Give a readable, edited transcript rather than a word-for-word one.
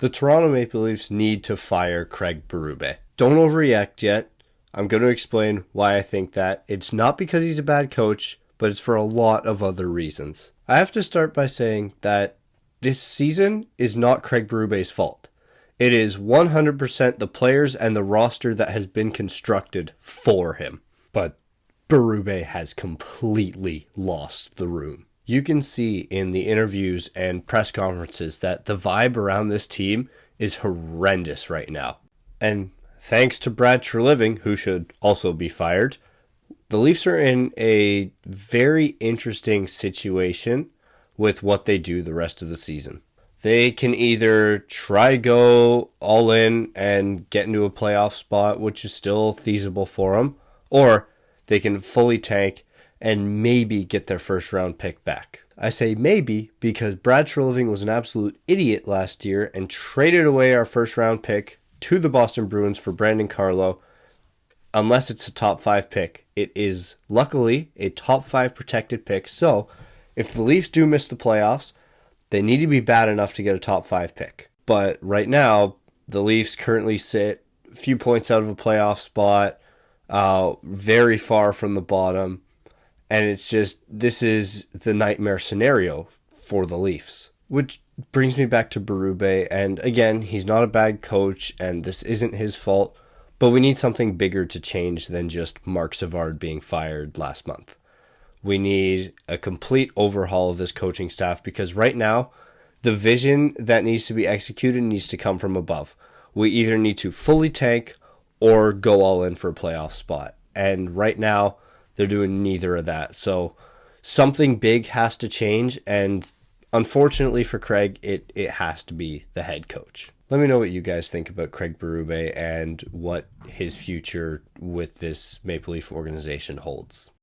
The Toronto Maple Leafs need to fire Craig Bérubé. Don't overreact yet. I'm going to explain why I think that. It's not because he's a bad coach, but it's for a lot of other reasons. I have to start by saying that this season is not Craig Berubé's fault. It is 100% the players and the roster that has been constructed for him. But Bérubé has completely lost the room. You can see in the interviews and press conferences that the vibe around this team is horrendous right now. And thanks to Brad Treliving, who should also be fired, the Leafs are in a very interesting situation with what they do the rest of the season. They can either try go all in and get into a playoff spot, which is still feasible for them, or they can fully tank and maybe get their first round pick back. I say maybe because Brad Treliving was an absolute idiot last year and traded away our first round pick to the Boston Bruins for Brandon Carlo. Unless it's a top 5 pick, it is luckily a top 5 protected pick. So if the Leafs do miss the playoffs, they need to be bad enough to get a top 5 pick. But right now, the Leafs currently sit a few points out of a playoff spot, very far from the bottom. And it's just, this is the nightmare scenario for the Leafs. Which brings me back to Bérubé. And again, he's not a bad coach, and this isn't his fault. But we need something bigger to change than just Marc Savard being fired last month. We need a complete overhaul of this coaching staff because right now, the vision that needs to be executed needs to come from above. We either need to fully tank or go all in for a playoff spot. And right now, they're doing neither of that. So something big has to change. And unfortunately for Craig, it has to be the head coach. Let me know what you guys think about Craig Bérubé and what his future with this Maple Leaf organization holds.